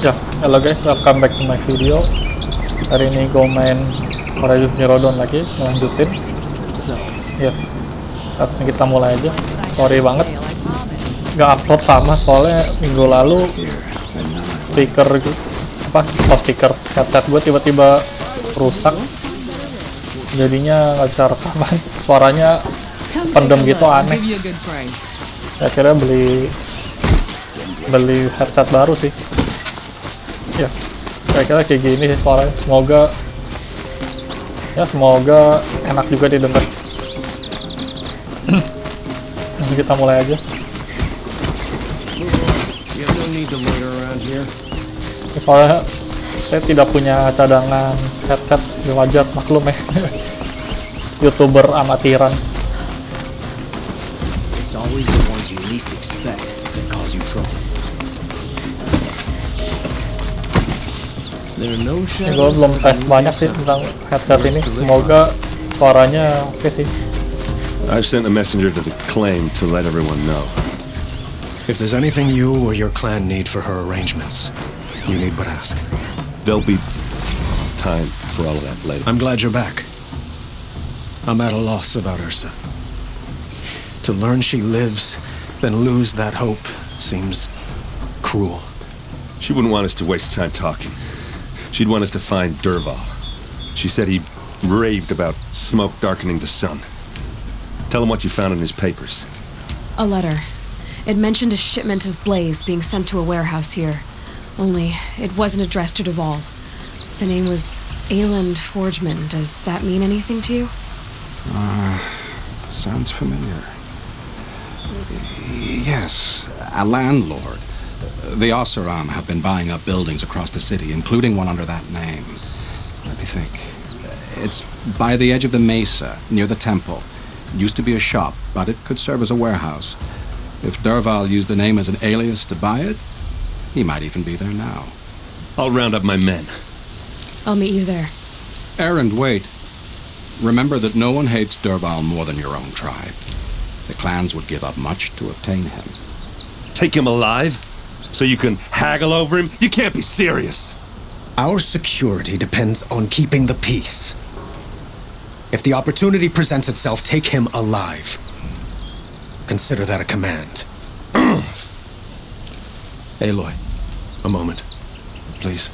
Ya, halo guys, welcome back to my video. Hari ini gue main Horizon Zero Dawn lagi, melanjutin. Ya, saatnya kita mulai aja. Sorry banget, gak upload lama soalnya minggu lalu speaker speaker headset gue tiba-tiba rusak. Jadinya nggak bisa rekaman, suaranya pendem gitu, aneh. Akhirnya beli headset baru sih. Ya, kira-kira kayak gini sih suaranya. Semoga enak juga didengar. Nanti kita mulai aja. Soalnya saya tidak punya cadangan headset, wajar, maklum ya. YouTuber amatiran. It's always the ones you least expect that cause you trouble. Gue belum tes banyak sih tentang headset ini. Semoga suaranya oke sih. I've sent a messenger to the claim to let everyone know. If there's anything you or your clan need for her arrangements, you need but ask. There'll be time for all of that later. I'm glad you're back. I'm at a loss about Ursa. To learn she lives, then lose that hope seems cruel. She wouldn't want us to waste time talking. She'd want us to find Derval. She said he raved about smoke darkening the sun. Tell him what you found in his papers. A letter. It mentioned a shipment of blaze being sent to a warehouse here. Only, it wasn't addressed to Derval. The name was Ayland Forgeman. Does that mean anything to you? Sounds familiar. Yes, a landlord. The Oseram have been buying up buildings across the city, including one under that name. Let me think. It's by the edge of the mesa, near the temple. It used to be a shop, but it could serve as a warehouse. If Derval used the name as an alias to buy it, he might even be there now. I'll round up my men. I'll meet you there. Errand, wait. Remember that no one hates Derval more than your own tribe. The clans would give up much to obtain him. Take him alive? So you can haggle over him? You can't be serious. Our security depends on keeping the peace. If the opportunity presents itself, take him alive. Consider that a command. Aloy, a moment, please.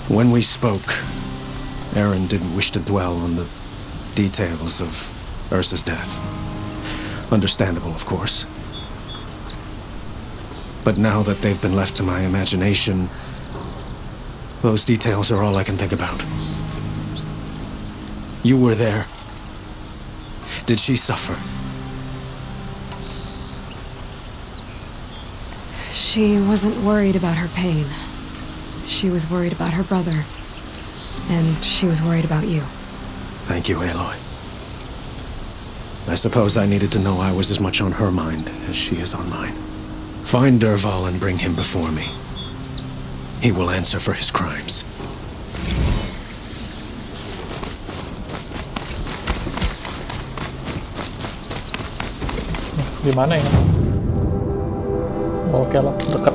When we spoke, Aaron didn't wish to dwell on the details of Ursa's death. Understandable, of course. But now that they've been left to my imagination, those details are all I can think about. You were there. Did she suffer? She wasn't worried about her pain. She was worried about her brother. And she was worried about you. Thank you, Aloy. I suppose I needed to know I was as much on her mind as she is on mine. Find Derval and bring him before me. He will answer for his crimes. Di mana ya? Oke lah, dekat.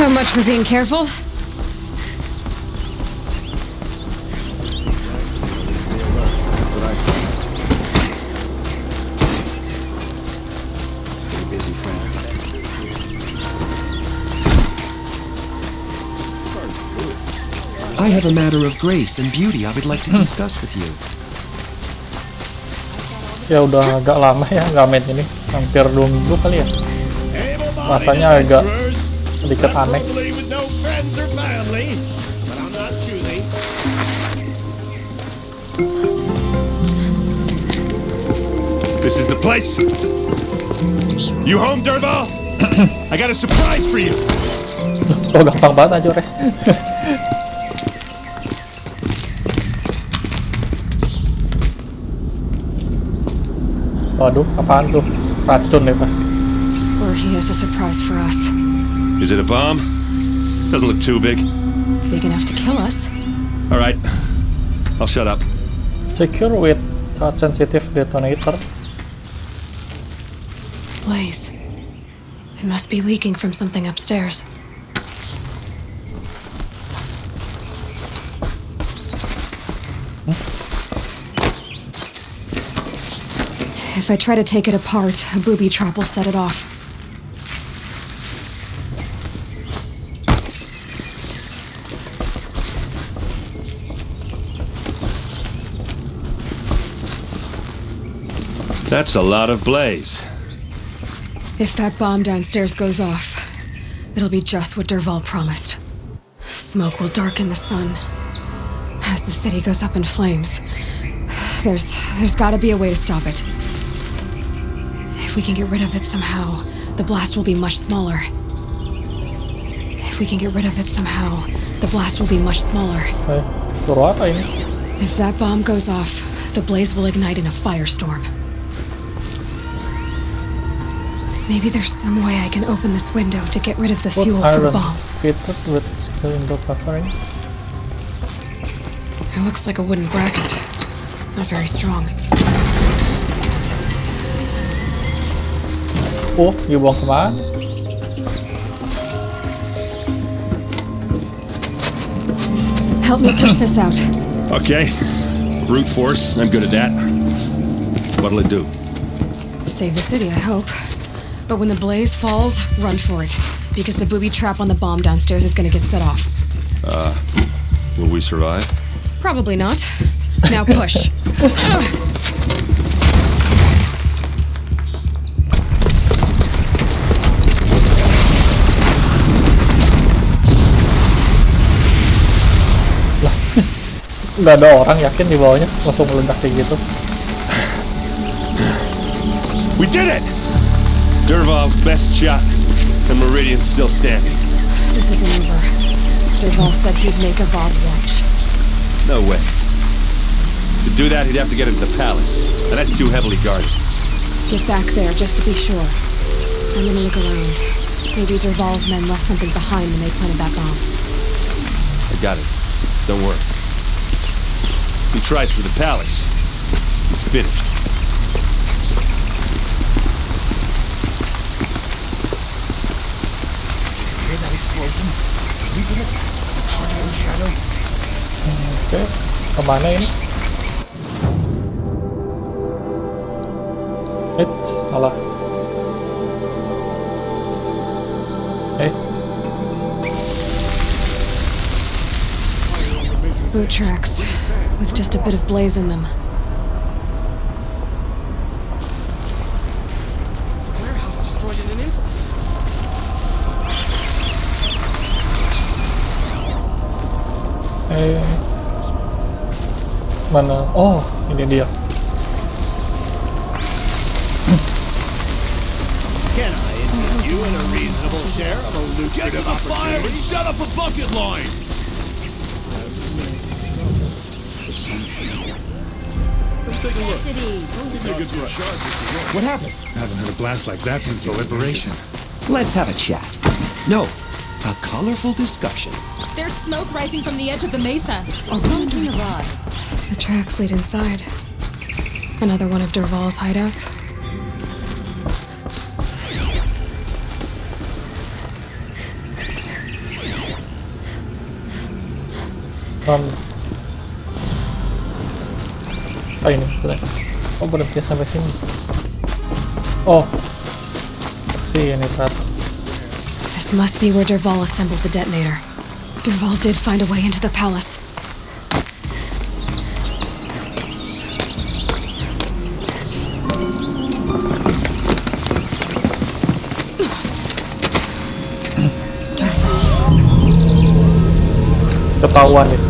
So much for being careful. Stay busy, friend. I have a matter of grace and beauty I would like to discuss with you. Ya udah agak lama ya nggak main ini, hampir 2 minggu kali ya. Rasanya agak sedikit aneh. This is the place. You home, Derval? I got a surprise for you. Oh, gampang banget aja, Re. Waduh, apaan tuh? Racun ya pasti. Or he has a surprise for us. Is it a bomb? Doesn't look too big. Big enough to kill us. All right, I'll shut up. Secure with touch-sensitive detonator. Blaze. It must be leaking from something upstairs. If I try to take it apart, a booby trap will set it off. That's a lot of blaze. If that bomb downstairs goes off, it'll be just what Dervahl promised. Smoke will darken the sun. As the city goes up in flames, there's gotta be a way to stop it. If we can get rid of it somehow, the blast will be much smaller. If we can get rid of it somehow, the blast will be much smaller. Okay, suruh apa ini? If that bomb goes off, the blaze will ignite in a firestorm. Maybe there's some way I can open this window to get rid of the Put fuel for the iron bomb. fitted with window covering. It looks like a wooden bracket. Not very strong. Oh, dibuang kemana? Help me push this out. Okay. Brute force, I'm good at that. What'll it do? Save the city, I hope. But when the blaze falls, run for it. Because the booby trap on the bomb downstairs is gonna get set off. Will we survive? Probably not. Now push. Udah ada orang yakin di bawahnya langsung meledak kayak gitu. We did it! Dervahl's best shot, and Meridian's still standing. This isn't over. Dervahl said he'd make a Vod watch. No way. To do that, he'd have to get into the palace, and that's too heavily guarded. Get back there just to be sure. I'm gonna look around. Maybe Dervahl's men left something behind when they planted that bomb. I got it. Don't worry. He tries for the palace. He's finished. Oke, kemana ini? Salah. Boot tracks, with just a bit of blaze in them. Warehouse destroyed in an instant. Mana? Oh, ini dia. Can I interest you in a reasonable share of a lucrative opportunity? And shut up a bucket line! Let's take a look. What happened? Haven't had a blast like that since the liberation. Let's have a chat. No, a colorful discussion. There's smoke rising from the edge of the mesa. Something arrived. The tracks lead inside. Another one of Dervahl's hideouts. Ini oh berhenti sampai sini. Oh, ini saat. This must be where Dervahl assembled the detonator. Dervahl did find a way into the palace. Ketahuan nih.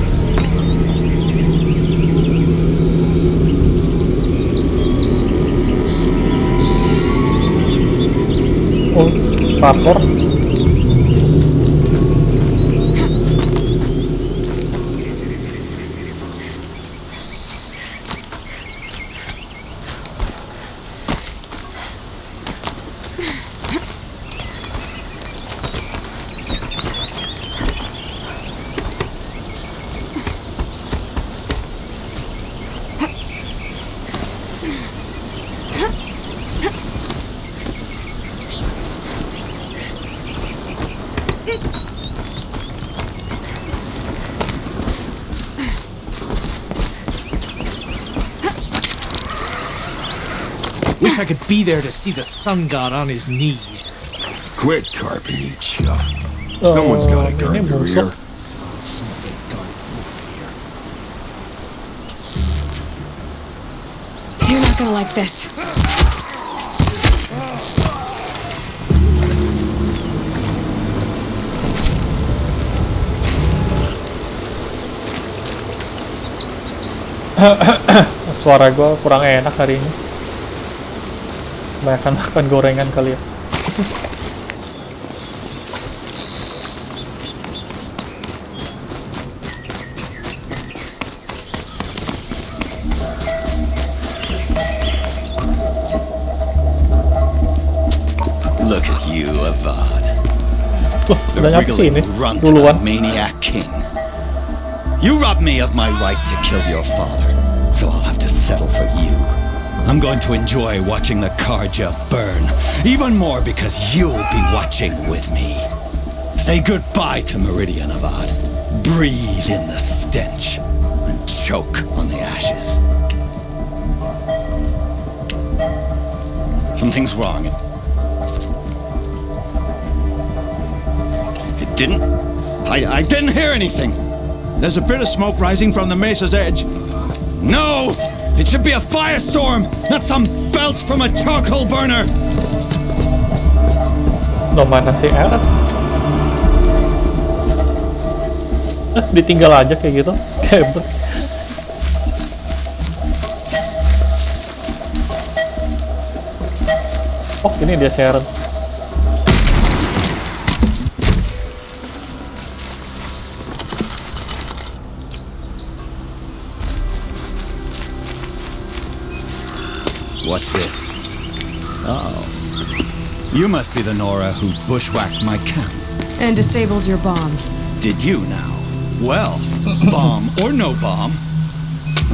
Rapor. Wish I could be there to see the sun god on his knees. Quit carping, you chuff. Someone's gotta guard the rear. You're not gonna like this. Suara gue kurang enak hari ini. Banyakan makan gorengan kali ya. Look at you, Avad. Udah nyampe sini runt duluan. maniac king. You robbed me of my right to kill your father, so I'll have to settle for you. I'm going to enjoy watching the Karja burn, even more because you'll be watching with me. Say goodbye to Meridian, Avad. Breathe in the stench and choke on the ashes. Something's wrong. It didn't? I didn't hear anything. There's a bit of smoke rising from the mesa's edge. No! It should be a firestorm, not some belch from a charcoal burner! Loh, mana si Eras? Ditinggal aja kayak gitu. Hebat. Oh, ini dia Sharon. What's this? Oh. You must be the Nora who bushwhacked my camp. And disabled your bomb. Did you now? Well, bomb or no bomb,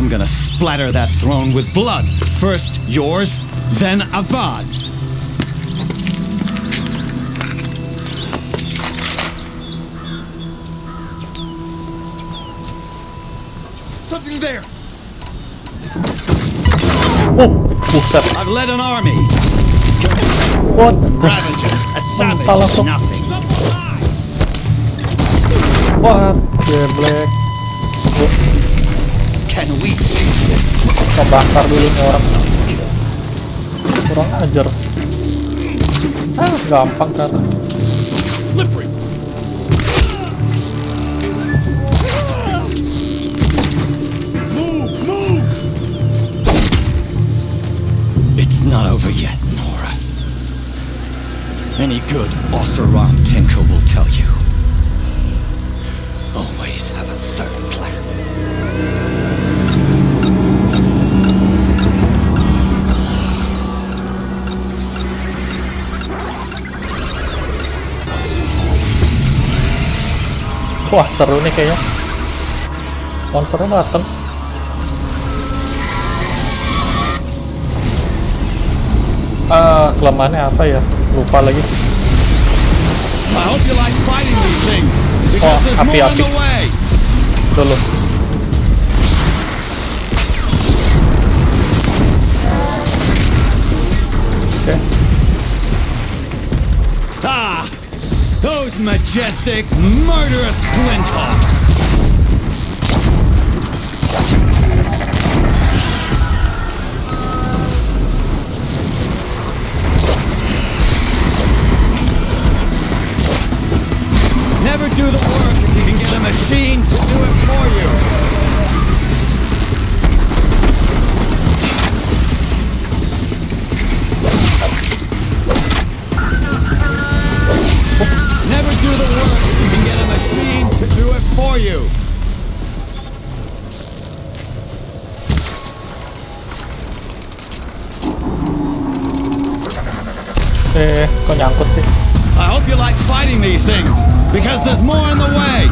I'm gonna splatter that throne with blood. First yours, then Avad's. Something there! Buset. I've led an army. What? Ravagers, a savage, nothing. What? Geblek. Can we fix this? Kebakar dulu nih orang. Kurang ajar. Gampang kan. Slippery! Not over yet, Nora. Any good Oseram tinker will tell you. Always have a third plan. Wah, seru nih kayaknya. Monsternya dateng. Kelemahannya apa ya? Lupa lagi. I hope you like fighting these things because there's more on the way. Dulu. Okay. Ah, those majestic, murderous flinthawks. Never do the work if you can get a machine to do it for you. Never do the work if you can get a machine to do it for you. Kok nyangkut sih? I hope you like fighting these things, because there's more on the way!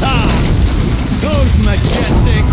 Ah! Those majestic,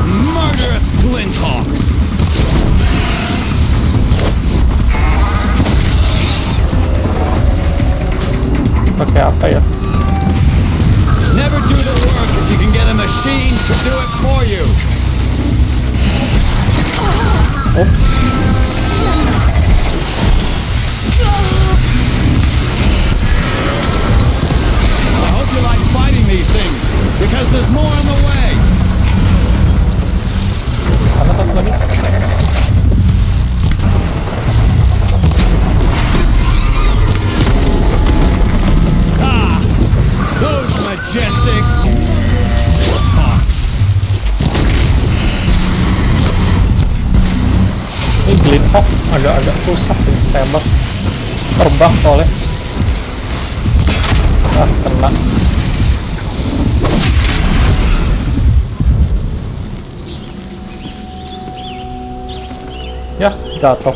lintok agak-agak susah nih tembak. Terbang soalnya. Kena. Ya, jatuh.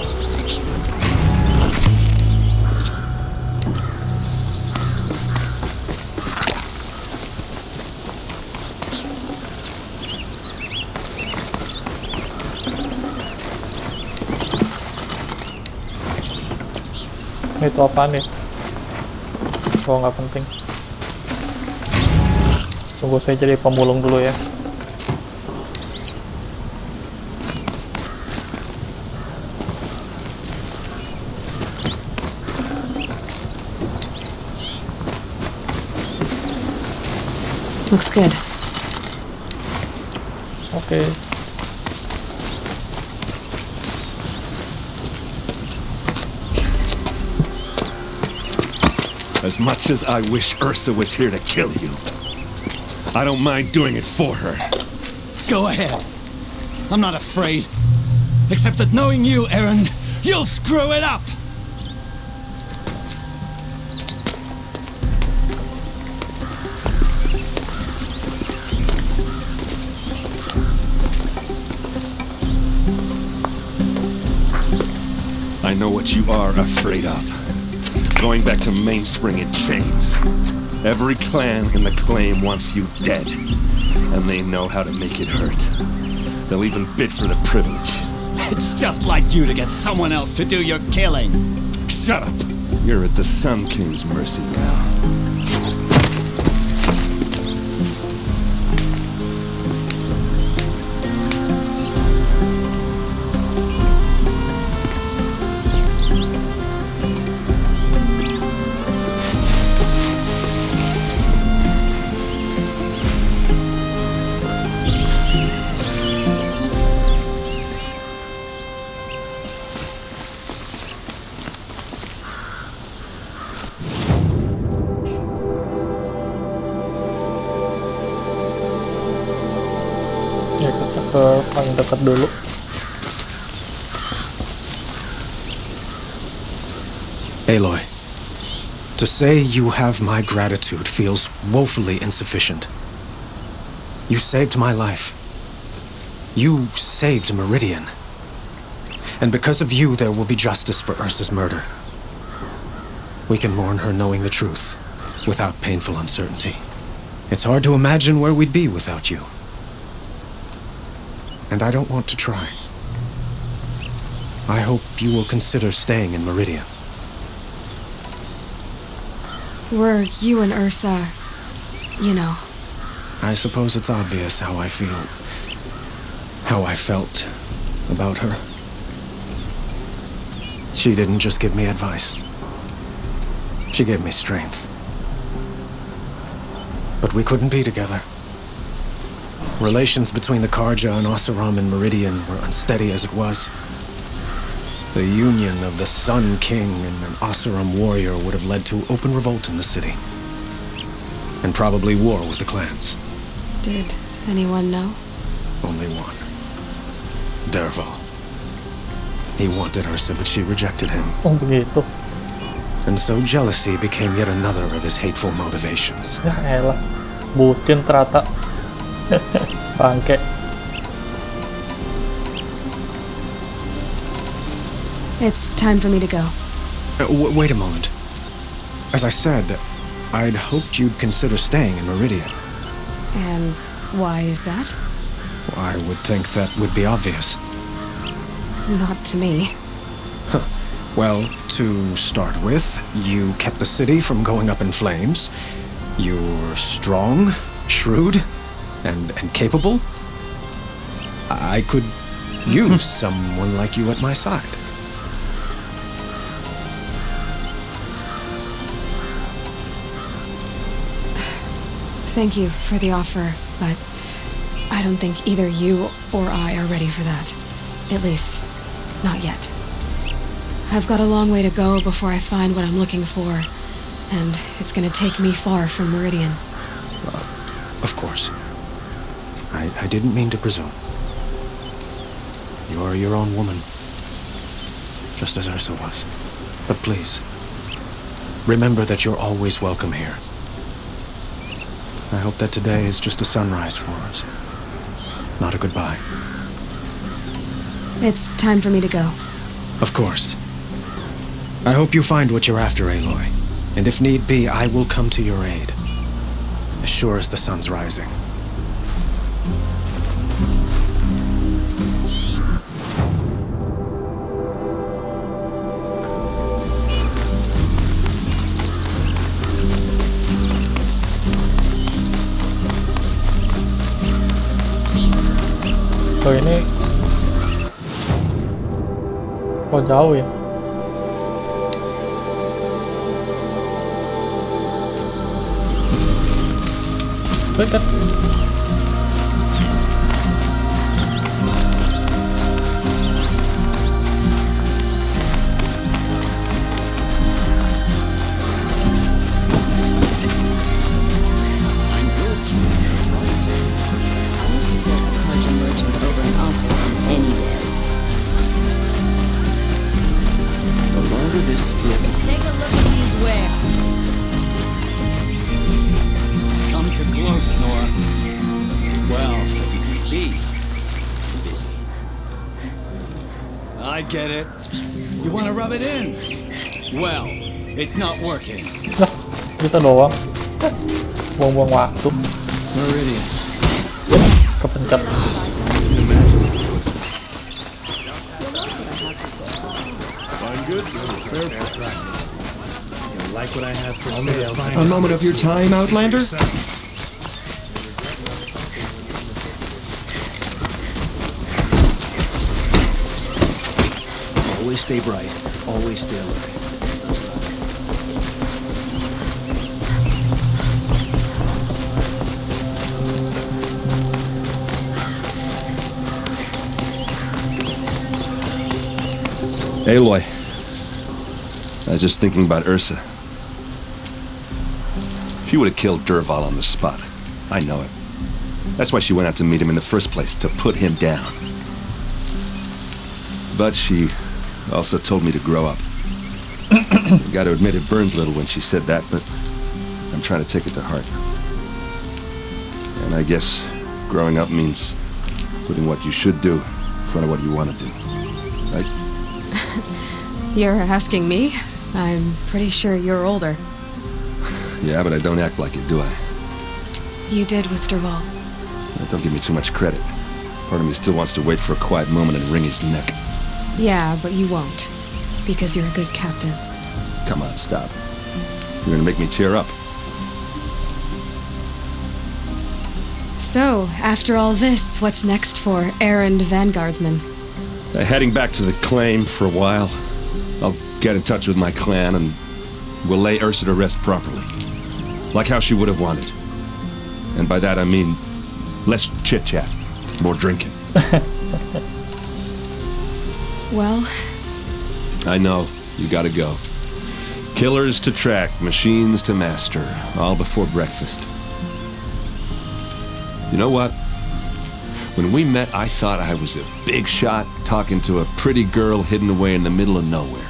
Itu apaan nih? Oh, nggak penting. Tunggu saya jadi pemulung dulu ya. Looks good. Okay. As much as I wish Ursa was here to kill you, I don't mind doing it for her. Go ahead. I'm not afraid. Except that knowing you, Aaron, you'll screw it up! I know what you are afraid of. Going back to Mainspring in chains. Every clan in the claim wants you dead. And they know how to make it hurt. They'll even bid for the privilege. It's just like you to get someone else to do your killing. Shut up! You're at the Sun King's mercy now. Ke paling dekat dulu. Aloy, to say you have my gratitude feels woefully insufficient. You saved my life. You saved Meridian. And because of you, there will be justice for Ursa's murder. We can mourn her knowing the truth, without painful uncertainty. It's hard to imagine where we'd be without you. And I don't want to try. I hope you will consider staying in Meridian. Were you and Ursa, you know? I suppose it's obvious how I feel. How I felt about her. She didn't just give me advice. She gave me strength. But we couldn't be together. Relations between the Karja and Oseram and Meridian were unsteady as it was. The union of the Sun King and an Oseram warrior would have led to open revolt in the city. And probably war with the clans. Did anyone know? Only one. Dervahl. He wanted Ursa, but she rejected him. Oh, begitu. And so jealousy became yet another of his hateful motivations. Ya elah. Bucin ternyata. Bangke. It's time for me to go. Wait a moment. As I said, I'd hoped you'd consider staying in Meridian. And why is that? I would think that would be obvious. Not to me. Huh. Well, to start with, you kept the city from going up in flames. You're strong, shrewd, and capable. I could use someone like you at my side. Thank you for the offer, but I don't think either you or I are ready for that. At least, not yet. I've got a long way to go before I find what I'm looking for, and it's gonna take me far from Meridian. Of course. I didn't mean to presume. You're your own woman. just as Ursa was. But please, remember that you're always welcome here. I hope that today is just a sunrise for us, not a goodbye. It's time for me to go. Of course. I hope you find what you're after, Aloy. And if need be, I will come to your aid. As sure as the sun's rising. Oh ini kok jauh ya? Dekat. I get it. You want to rub it in? Well, it's not working. Lah, kita doang. Buang-buang waktu. Meridian. Kepencet. Fine goods, fair price. You like what I have for sale? A moment of your time, Outlander? Always stay bright. Always stay alert. Aloy, I was just thinking about Ursa. She would have killed Dervahl on the spot. I know it. That's why she went out to meet him in the first place, to put him down. But she also told me to grow up. Got to admit it burned a little when she said that, but I'm trying to take it to heart. And I guess growing up means putting what you should do in front of what you want to do. Right? You're asking me? I'm pretty sure you're older. Yeah, but I don't act like it, do I? You did with Dervahl. Don't give me too much credit. Part of me still wants to wait for a quiet moment and wring his neck. Yeah, but you won't. Because you're a good captain. Come on, stop. You're gonna make me tear up. So, after all this, what's next for errand vanguardsman? Heading back to the claim for a while. I'll get in touch with my clan and we'll lay Ursa to rest properly. Like how she would have wanted. And by that I mean less chit-chat, more drinking. Well... I know, you gotta go. Killers to track, machines to master, all before breakfast. You know what? When we met, I thought I was a big shot talking to a pretty girl hidden away in the middle of nowhere.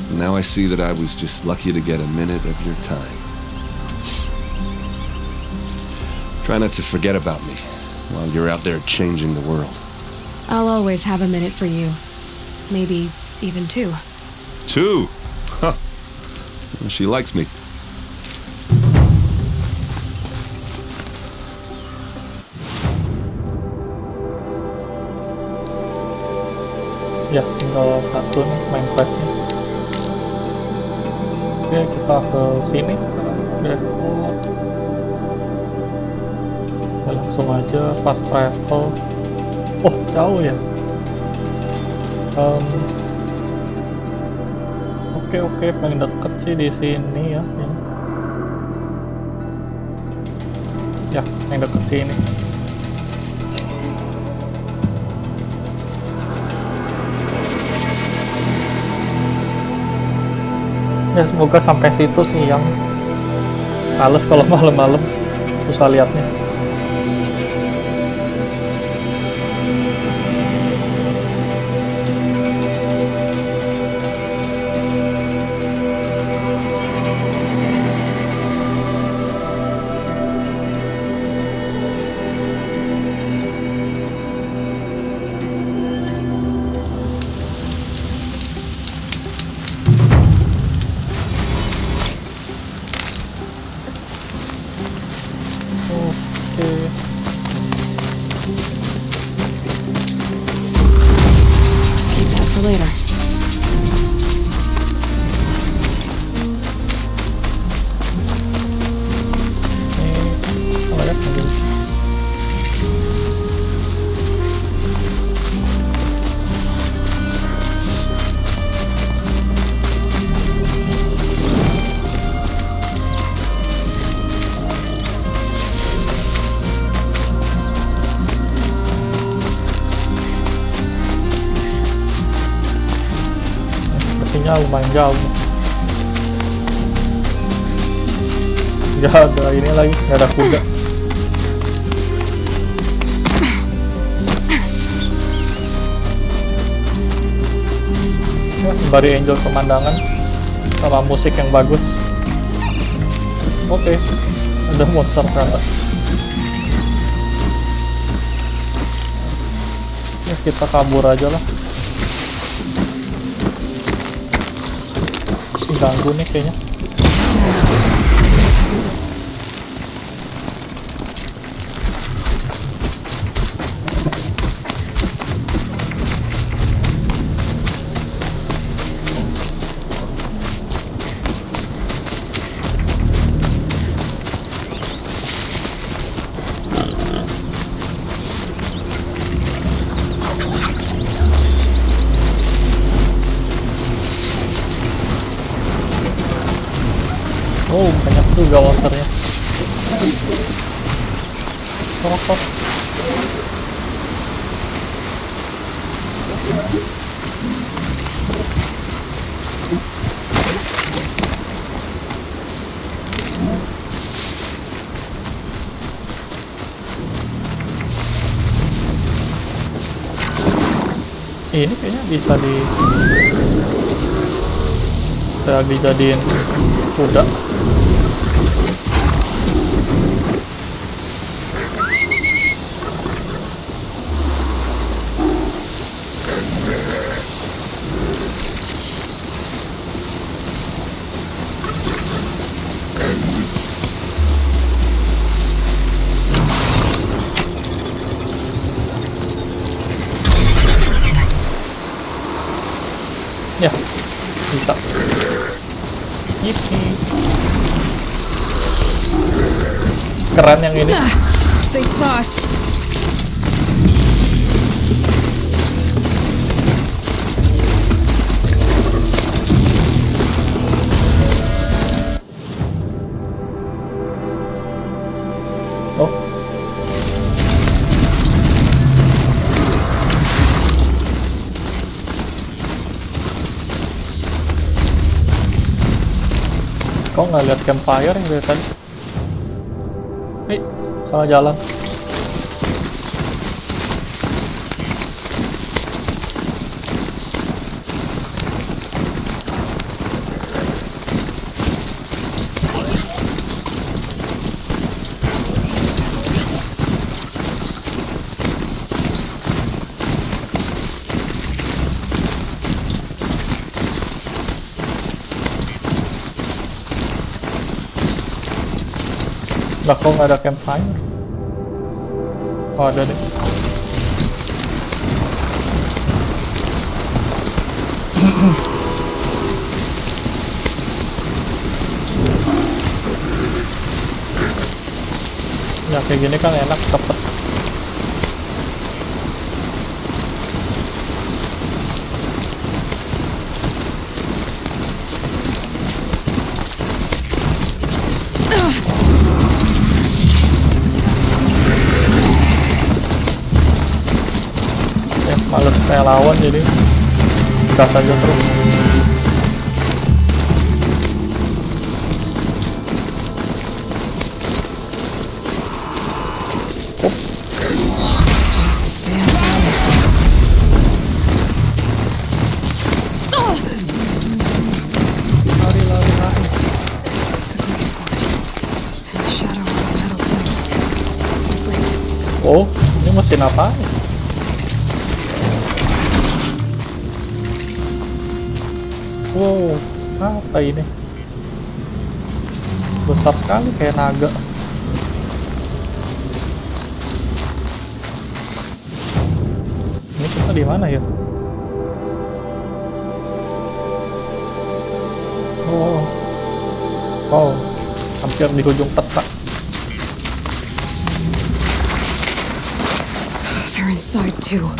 And now I see that I was just lucky to get a minute of your time. Try not to forget about me while you're out there changing the world. I'll always have a minute for you. Maybe even two. Two? Huh. Well, she likes me. Ya, tinggal satu nih main questnya. Oke, kita ke sini sekarang. Ya, langsung aja fast travel. Oh, jauh ya. Oke, paling deket sih di sini ya. Ya, yang deket sini. Ya, semoga sampai situ siang. Males kalau malam-malam susah liatnya. for later. Lumayan jauh. Gak ada ini lagi, gak ada kuda. Ya, sembari enjoy pemandangan sama musik yang bagus. Oke, ada monster ternyata. Ya, kita kabur aja lah. Ganggu nih kayaknya. Oh, banyak juga monsternya. Rokok. Ini kayaknya bisa dijadiin kuda. Ya, bisa. Yippee. Keren yang ini. They saw us. Oh. Kok nggak lihat campfire yang dari tadi? Salah jalan. Lah kok nggak ada campfire? Oh, ada deh. Ya kayak gini kan enak, cepet. Males saya lawan jadi gas aja terus. Lari. Oh, ini mesin apa? Wow, apa ini? Besar sekali kayak naga. Ini kita di mana ya? Oh, hampir di ujung peta. They're inside too.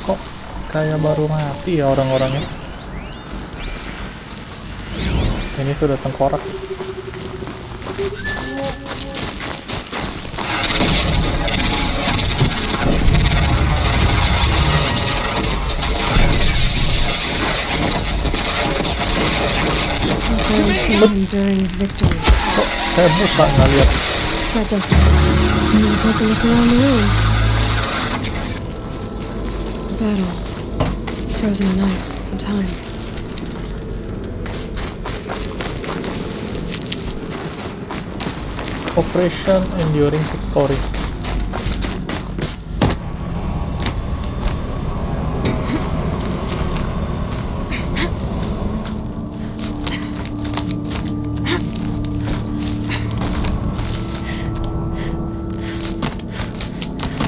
Kok kayak baru mati ya orang-orangnya? Ini sudah tengkorak. Enduring victory. Kok saya buka nggak lihat? That does it. Now take a look around the room. Battle. Frozen in ice and time. Operation Enduring Victory.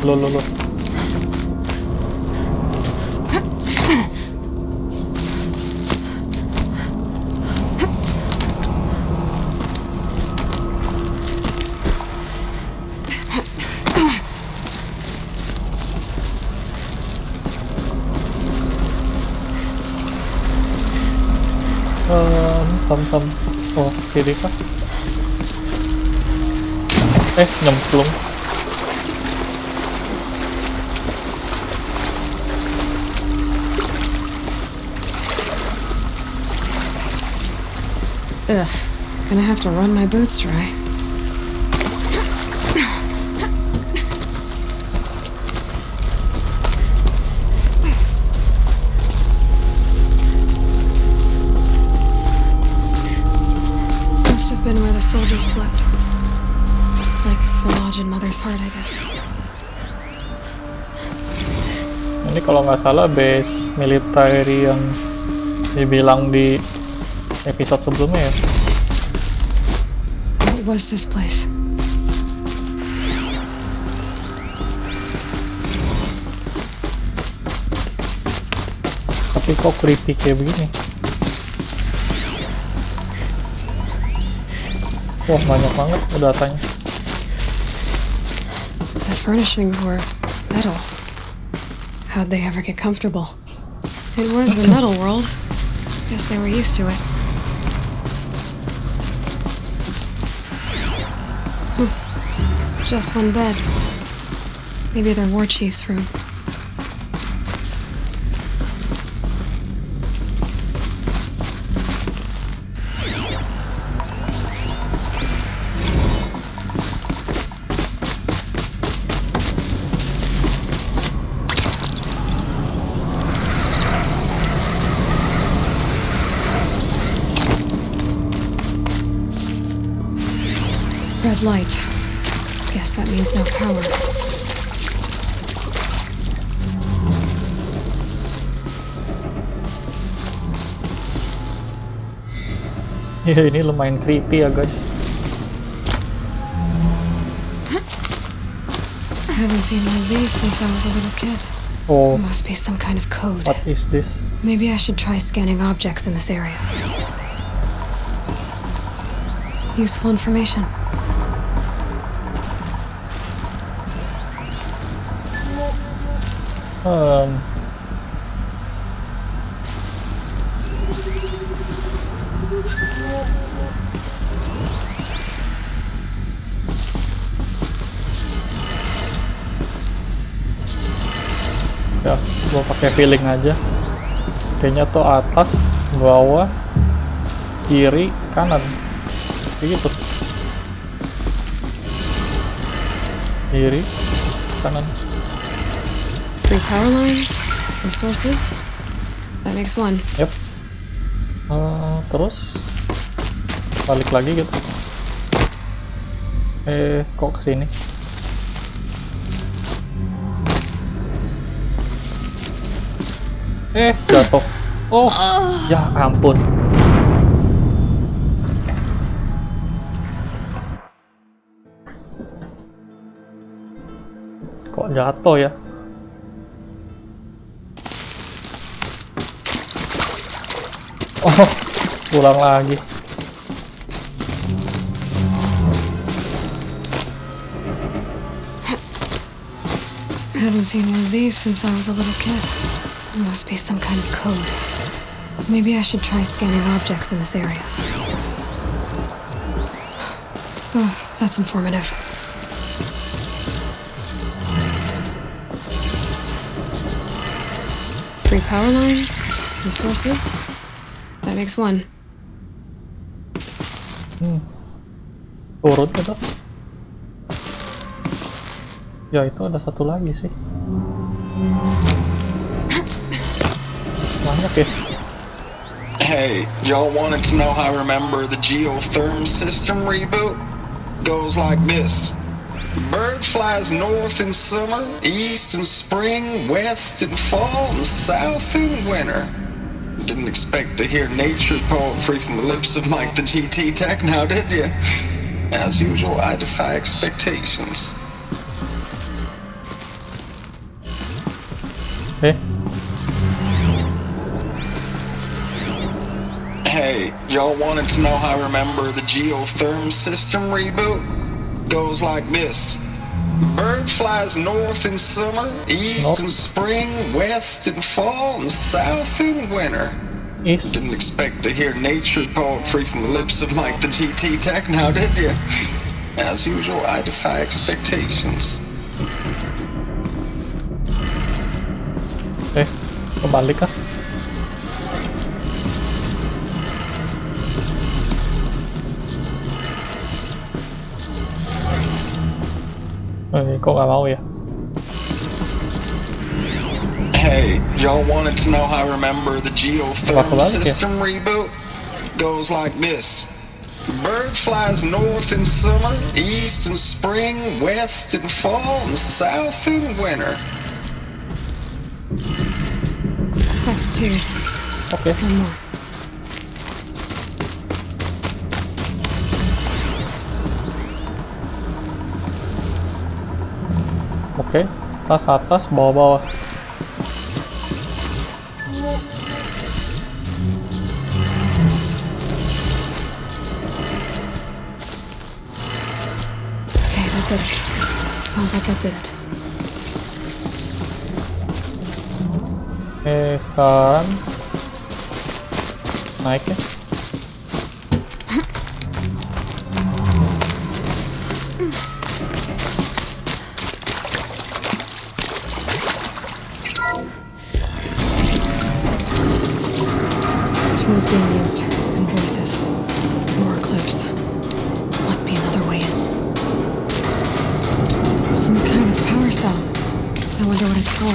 Loh. Tom. Oh, kiri kah? Nyemplung. Ugh, gonna have to run my boots dry. Must have been where the soldiers slept. Like the lodge in Mother's heart, I guess. Ini kalau nggak salah base militer yang dibilang di episode sebelumnya ya. What was this place? Tapi kok creepy kayak begini? Wah, banyak banget datanya. The furnishings were metal. How'd they ever get comfortable? It was the metal world. Guess they were used to it. Just one bed. Maybe their war chief's room. Red light. Guess that means no power. Ya, ini lumayan creepy ya guys. I haven't seen one of these since I was a little kid. Oh, There must be some kind of code. what is this? Maybe I should try scanning objects in this area. Useful information. Ya, gua pakai feeling aja. Kayaknya tuh atas, bawah, kiri, kanan. Kayak gitu. Kiri, kanan. 3 power lines, resources. That makes 1. Yep. Terus balik lagi gitu. Kok kesini? Jatuh. Oh, ya ampun. Kok jatuh ya? Oh, pulang lagi. I haven't seen one of these since I was a little kid. It must be some kind of code. Maybe I should try scanning objects in this area. Oh, that's informative. Three power lines, resources. That makes one. Turun gitu. Ya itu ada satu lagi sih. Banyak ya. Hey, y'all wanted to know how I remember the geotherm system reboot? Goes like this. Bird flies north in summer, east in spring, west in fall, and south in winter. Didn't expect to hear nature poetry from the lips of Mike the GT Tech now, did you? As usual, I defy expectations. Hey, y'all wanted to know how I remember the geotherm system reboot? Goes like this. Bird flies north in summer, east in spring, west in fall, and south in winter. Didn't expect to hear nature poetry from the lips of Mike the GT Tech now, did you? As usual, I defy expectations. Kebalik kah? Kok gak mau ya? Hey, y'all wanted to know how I remember the geotherm system reboot? Goes like this. Bird flies north in summer, east in spring, west in fall, and south in winter. That's two. Okay. One more. Oke, atas, bawah. Okay, that did it. Sounds like I did it. Sekarang naik ya. Tools being used, and voices. More clues. Must be another way in. Some kind of power cell. I wonder what it's for.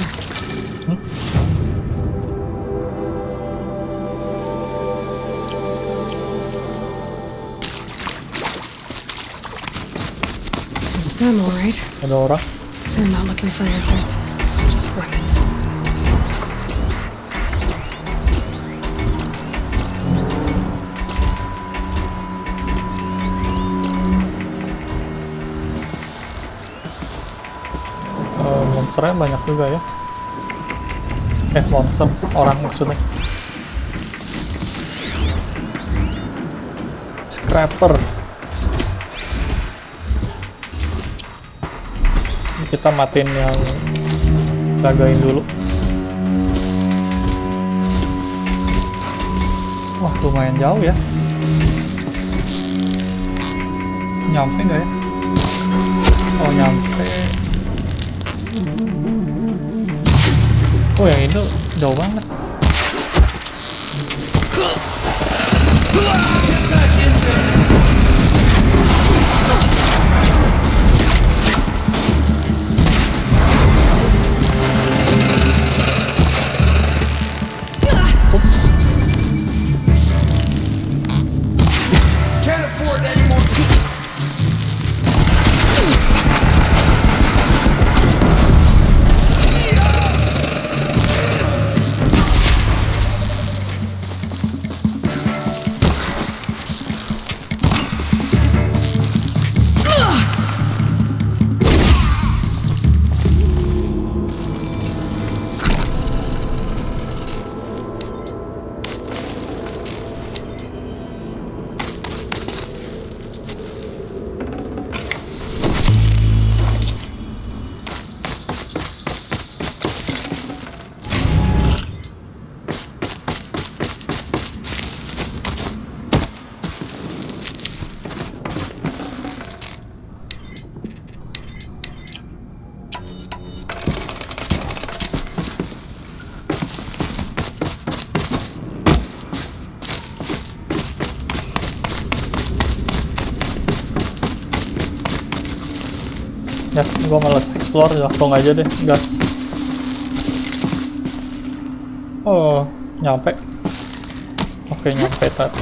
It's them, all right. Ada orang. They're not looking for answers. Just weapons. Monsternya banyak juga ya. Monster, orang maksudnya. Scrapper. Kita matiin yang jagain dulu. Wah, lumayan jauh ya. Nyampe nggak ya? Oh, nyampe. Oh, yang itu jauh banget. Can't afford any more Ya, gue males explore, langsung aja deh, gas. Oh, nyampe. Oke, nyampe tadi.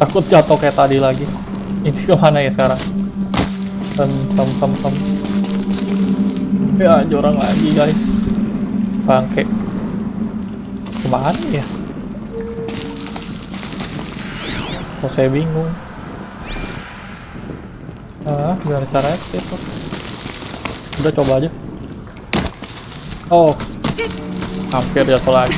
Takut jatuh kayak tadi lagi. Ini kemana ya sekarang? Tem. Ya, jurang lagi guys. Bangke. Kemana ya? Kok saya bingung. Gimana caranya itu? Udah coba aja. Oh, hampir jatuh lagi.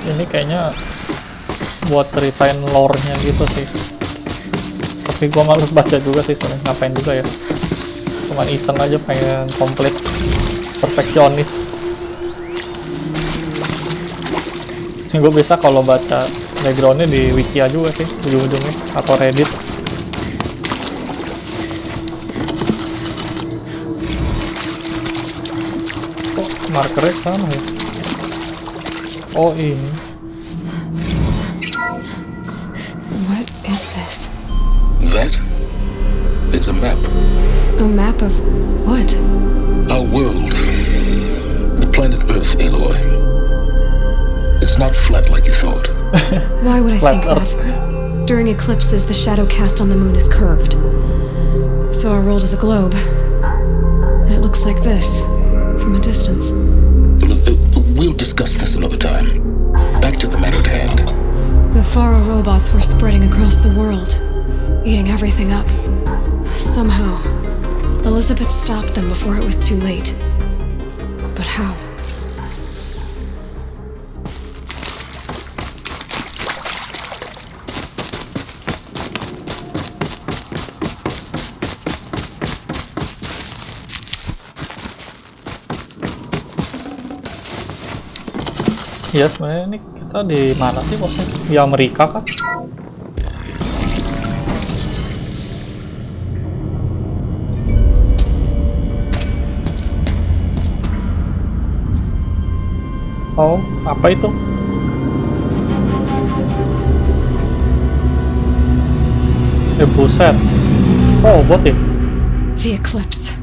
Ini kayaknya buat ceritain lore-nya gitu sih, tapi gua males baca juga sih, sebenernya ngapain juga ya, cuman iseng aja pengen komplit, perfeksionis. Gue bisa kalau baca backgroundnya di wiki juga sih ujung-ujungnya, atau Reddit. Oh, markernya sama ya. Oh, ini. What is this? That? It's a map. A map of what? Our world. The planet Earth, Aloy. It's not flat like you thought. Why would I think that? During eclipses, the shadow cast on the moon is curved. So our world is a globe. And it looks like this, from a distance. We'll discuss this another time. Back to the matter at hand. The Faro robots were spreading across the world, eating everything up. Somehow, Elizabeth stopped them before it was too late. But how? Ya sebenarnya ini kita di mana sih bosnya? Di Amerika kan? Oh, apa itu? Buset. Oh, bot ya? The eclipse.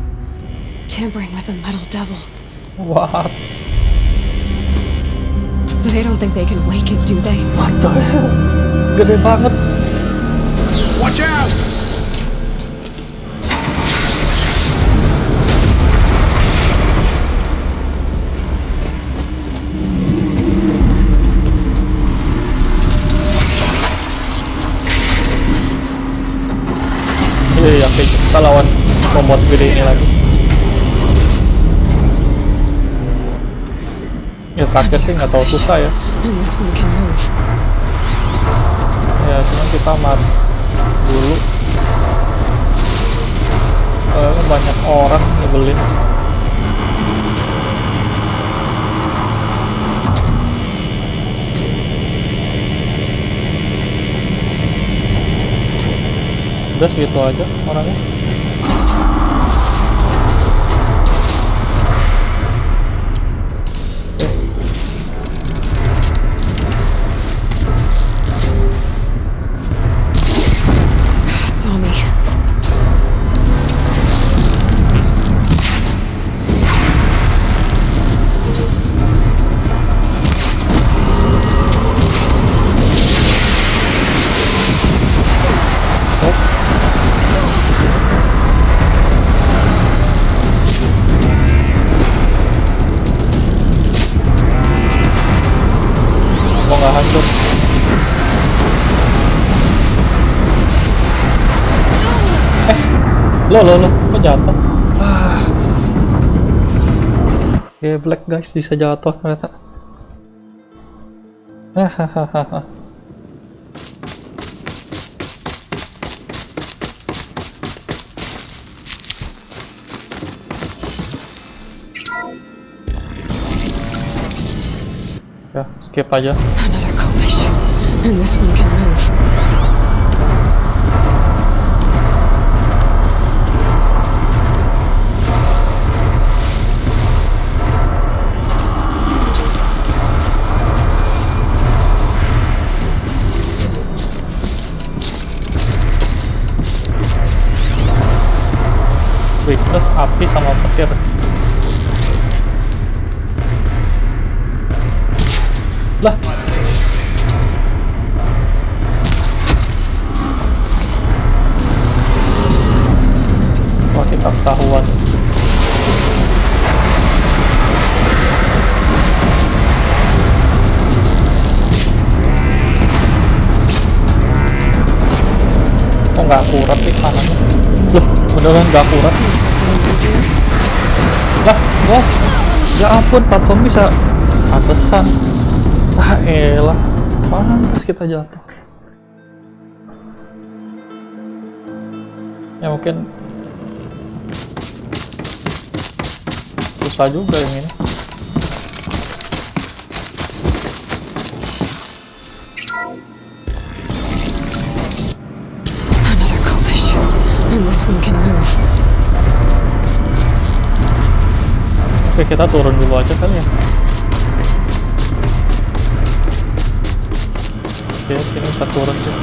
Tampering with a metal devil. What? They don't think they can wake it, do they? What the hell? Gede banget. Watch out! Iya, oke, kita lawan robot gede ini lagi. Ya terakhir sih nggak tahu susah ya. Ya cuman kita mati dulu. Banyak orang nyebelin. Udah segitu aja orangnya. Loh, kok jatuh? Black guys, bisa jatuh ternyata. Hahaha. Ya, skip aja. Another kovish, and this one can move. Weakness api sama petir. Lah. Wah, kita ketahuan. Kok nggak akurat sih kanannya? Loh, beneran nggak akurat? Lah, wah, ya ampun, platform bisa pantesan. Ah elah, pantas kita jatuh. Ya mungkin susah juga yang ini. Another kovish, and this one can move. Oke, kita turun dulu aja kali ya. Oke, ini bisa turun sih.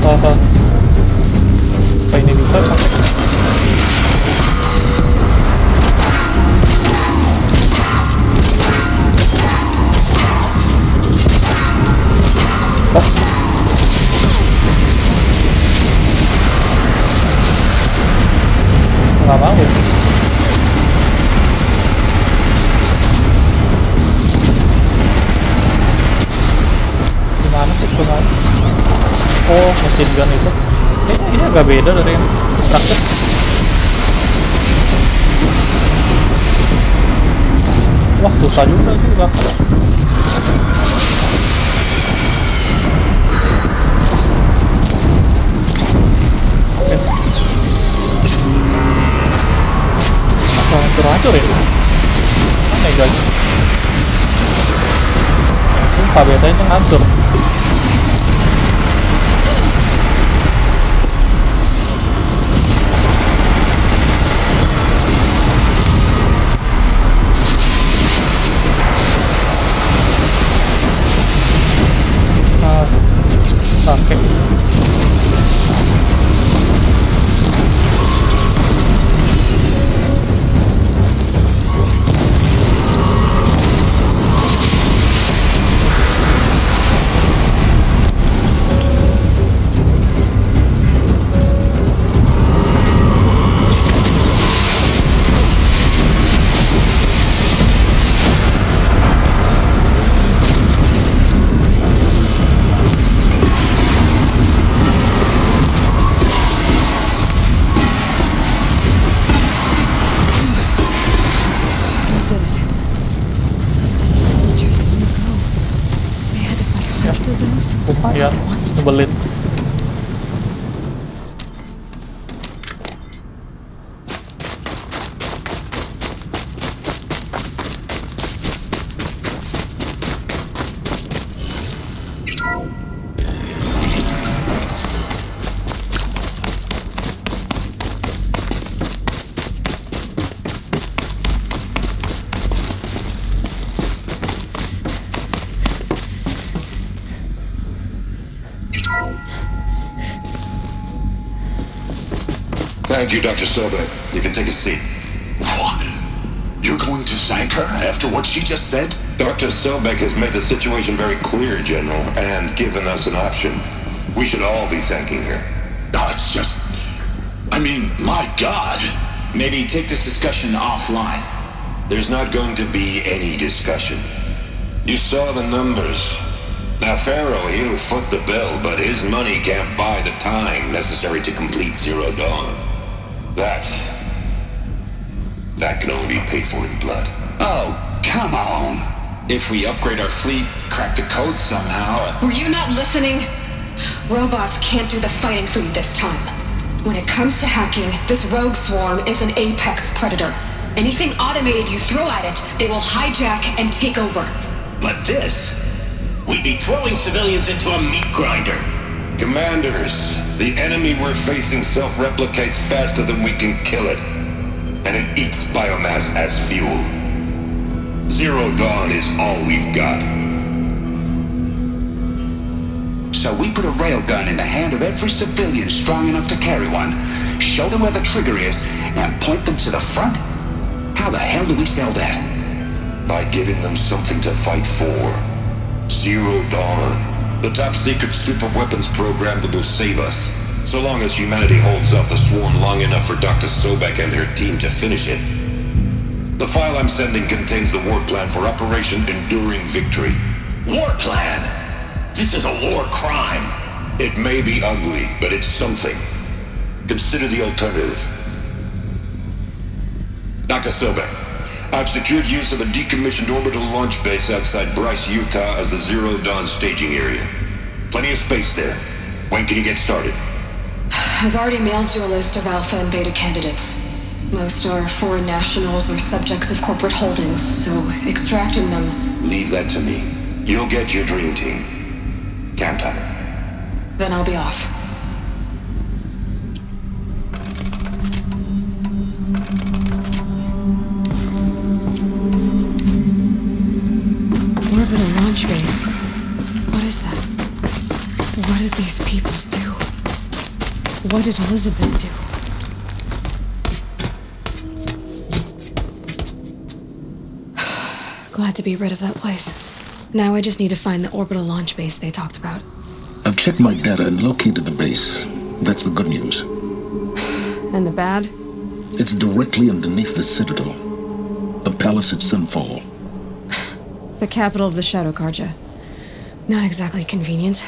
Apa ini bisa pakai? Oh. Nggak mau. Gimana sih kemarin? Oh, mesin gun itu. Ini agak beda dari yang terakhir. Wah, susah juga sih bakal. Oke. Apa hancur-hancur ya? Aneh guys. Sumpah biasanya itu hancur. Pakai Ya, nyebelin. Thank you, Dr. Sobek. You can take a seat. What? You're going to thank her after what she just said? Dr. Sobek has made the situation very clear, General, and given us an option. We should all be thanking her. Oh, it's just... I mean, my God. Maybe take this discussion offline. There's not going to be any discussion. You saw the numbers. Now, Pharaoh, he'll foot the bill, but his money can't buy the time necessary to complete Zero Dawn. That can only be paid for in blood. Oh, come on. If we upgrade our fleet, crack the code somehow... Were you not listening? Robots can't do the fighting for you this time. When it comes to hacking, this rogue swarm is an apex predator. Anything automated you throw at it, they will hijack and take over. But this... We'd be throwing civilians into a meat grinder. Commanders, the enemy we're facing self-replicates faster than we can kill it. And it eats biomass as fuel. Zero Dawn is all we've got. So we put a railgun in the hand of every civilian strong enough to carry one, show them where the trigger is, and point them to the front? How the hell do we sell that? By giving them something to fight for. Zero Dawn, the top-secret super-weapons program that will save us, so long as humanity holds off the swarm long enough for Dr. Sobek and her team to finish it. The file I'm sending contains the war plan for Operation Enduring Victory. War plan? This is a war crime. It may be ugly, but it's something. Consider the alternative. Dr. Sobek, I've secured use of a decommissioned orbital launch base outside Bryce, Utah as the Zero Dawn staging area. Plenty of space there. When can you get started? I've already mailed you a list of alpha and beta candidates. Most are foreign nationals or subjects of corporate holdings, so extracting them... Leave that to me. You'll get your dream team. Count on it. Then I'll be off. Orbital launch base. What is that? What did these people do? What did Elizabeth do? Glad to be rid of that place. Now I just need to find the orbital launch base they talked about. I've checked my data and located the base. That's the good news. And the bad? It's directly underneath the Citadel. The palace at Sunfall. The capital of the Shadow Karja. Not exactly convenient.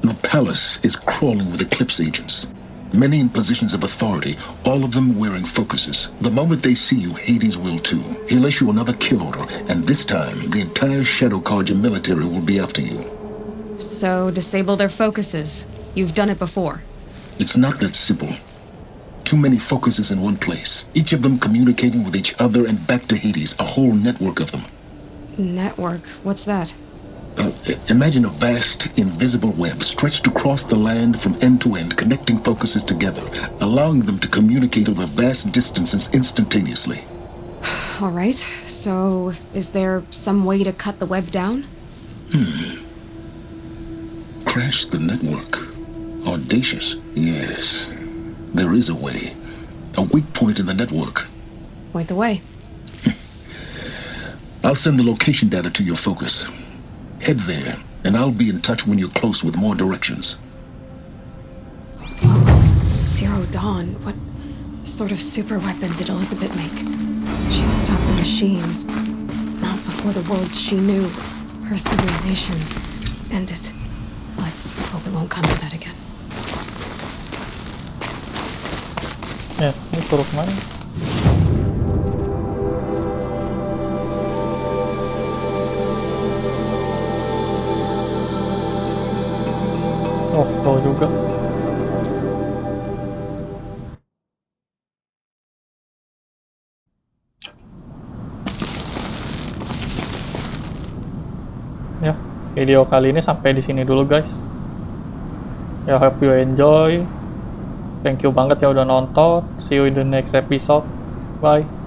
The palace is crawling with Eclipse agents. Many in positions of authority, all of them wearing focuses. The moment they see you, Hades will too. He'll issue another kill order, and this time, the entire Shadow Karja military will be after you. So, disable their focuses. You've done it before. It's not that simple. Too many focuses in one place. Each of them communicating with each other and back to Hades, a whole network of them. Network? What's that? Imagine a vast, invisible web stretched across the land from end to end, connecting focuses together, allowing them to communicate over vast distances instantaneously. All right, so is there some way to cut the web down? Crash the network. Audacious, yes. There is a way. A weak point in the network. Point the way. I'll send the location data to your focus. Head there, and I'll be in touch when you're close with more directions. What was Zero Dawn? What sort of super weapon did Elizabeth make? She stopped the machines, not before the world she knew, her civilization, ended. Let's hope it won't come to that again. Ya, ini suruh kemana? Oh, tahu juga. Ya, video kali ini sampai di sini dulu guys. Ya, hope you enjoy. Thank you banget ya udah nonton. See you in the next episode. Bye.